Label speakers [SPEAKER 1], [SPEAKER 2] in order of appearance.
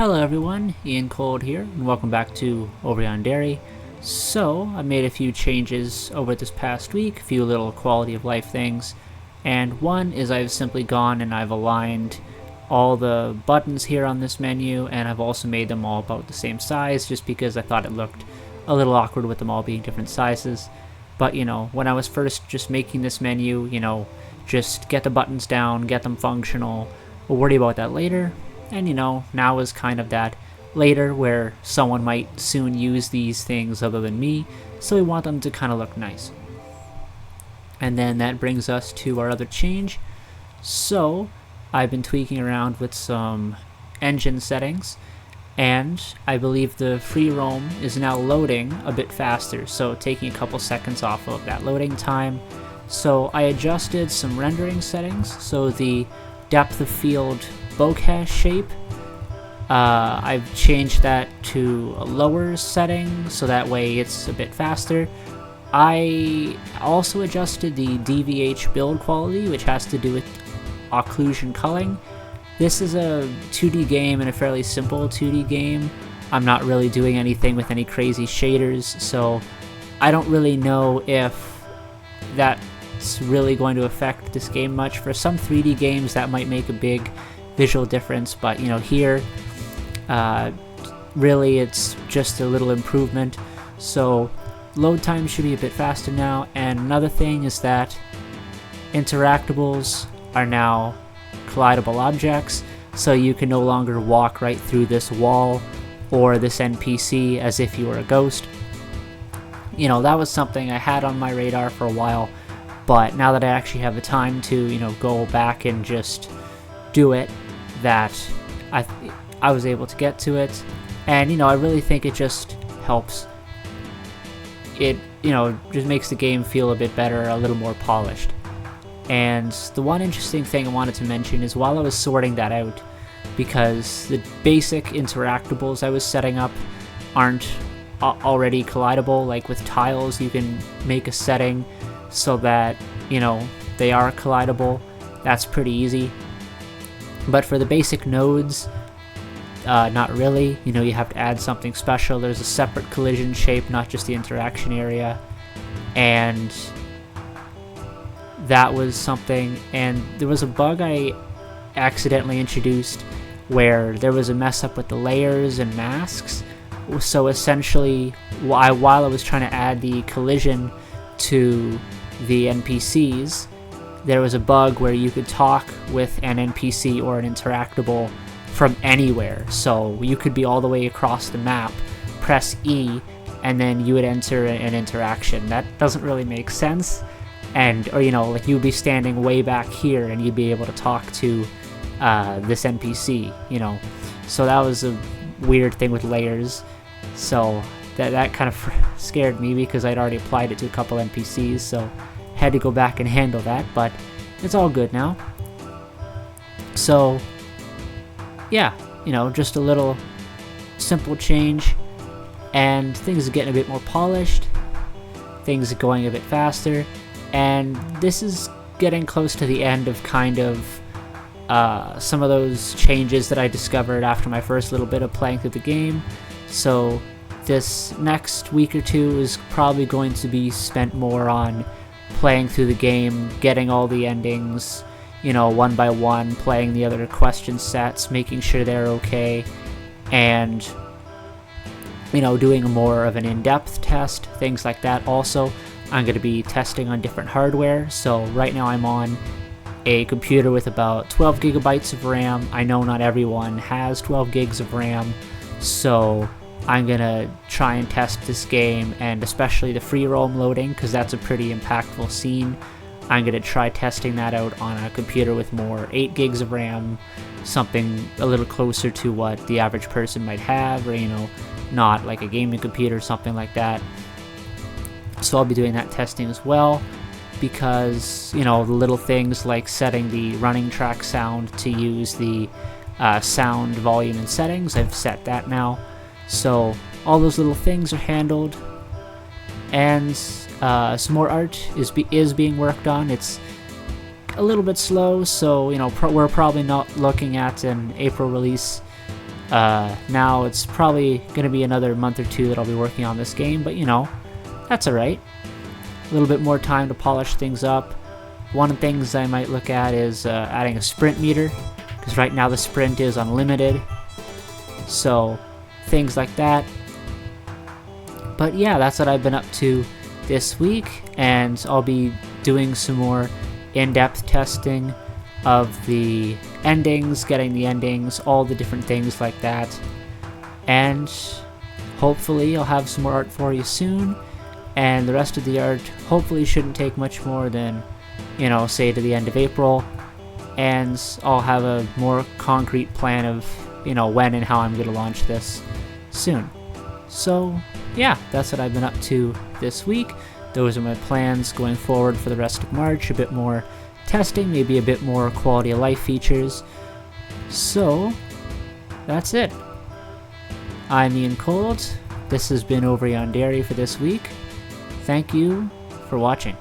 [SPEAKER 1] Hello everyone, Ian Cold here, and welcome back to Over Yandere. So, I made a few changes over this past week, a few little quality of life things, and one is I've simply gone and I've aligned all the buttons here on this menu, and I've also made them all about the same size, just because I thought it looked a little awkward with them all being different sizes. But, when I was first just making this menu, just get the buttons down, get them functional, we'll worry about that later. And now is kind of that later where someone might soon use these things other than me, so we want them to kind of look nice. And then that brings us to our other change. So I've been tweaking around with some engine settings, and I believe the free roam is now loading a bit faster, so taking a couple seconds off of that loading time. So I adjusted some rendering settings, so the depth of field bokeh shape, I've changed that to a lower setting so that way it's a bit faster. I also adjusted the DVH build quality, which has to do with occlusion culling. This is a 2D game and a fairly simple 2D game. I'm not really doing anything with any crazy shaders, so I don't really know if that's really going to affect this game much. For some 3D games that might make a big visual difference, but here really it's just a little improvement, so load time should be a bit faster now. And another thing is that interactables are now collidable objects, so you can no longer walk right through this wall or this NPC as if you were a ghost. That was something I had on my radar for a while, but now that I actually have the time to go back and just do it, that I was able to get to it. And I really think it just helps. It just makes the game feel a bit better, a little more polished. And the one interesting thing I wanted to mention is while I was sorting that out, because the basic interactables I was setting up aren't already collidable, like with tiles you can make a setting so that they are collidable. That's pretty easy. But for the basic nodes, not really. You have to add something special. There's a separate collision shape, not just the interaction area. And that was something. And there was a bug I accidentally introduced where there was a mess up with the layers and masks. So essentially, while I was trying to add the collision to the NPCs, there was a bug where you could talk with an NPC or an interactable from anywhere. So you could be all the way across the map, press E, and then you would enter an interaction. That doesn't really make sense. Or like you'd be standing way back here and you'd be able to talk to this NPC, So that was a weird thing with layers. So that kind of scared me because I'd already applied it to a couple NPCs, so had to go back and handle that, but it's all good now. So yeah, just a little simple change, and things are getting a bit more polished, things are going a bit faster, and this is getting close to the end of kind of some of those changes that I discovered after my first little bit of playing through the game. So this next week or two is probably going to be spent more on playing through the game, getting all the endings, one by one, playing the other question sets, making sure they're okay, and doing more of an in-depth test, things like that. Also, I'm going to be testing on different hardware. So right now I'm on a computer with about 12 gigabytes of RAM. I know not everyone has 12 gigs of RAM, so I'm gonna try and test this game, and especially the free roam loading, because that's a pretty impactful scene. I'm gonna try testing that out on a computer with more 8 gigs of RAM, something a little closer to what the average person might have, or not like a gaming computer, something like that. So I'll be doing that testing as well, because the little things like setting the running track sound to use the sound volume and settings, I've set that now. So all those little things are handled, and some more art is being worked on. It's a little bit slow, so we're probably not looking at an April release Now it's probably going to be another month or two that I'll be working on this game, but you know, that's alright. A little bit more time to polish things up. One of the things I might look at is adding a sprint meter, because right now the sprint is unlimited. So things like that. But yeah, that's what I've been up to this week, and I'll be doing some more in-depth testing of the endings, getting the endings, all the different things like that. And hopefully I'll have some more art for you soon, and the rest of the art hopefully shouldn't take much more than, you know, say to the end of April, and I'll have a more concrete plan of, you know, when and how I'm going to launch this soon. So yeah, that's what I've been up to this week. Those are my plans going forward for the rest of March. A bit more testing, maybe a bit more quality of life features. So that's it. I'm Ian Cold. This has been Over Yandere for this week. Thank you for watching.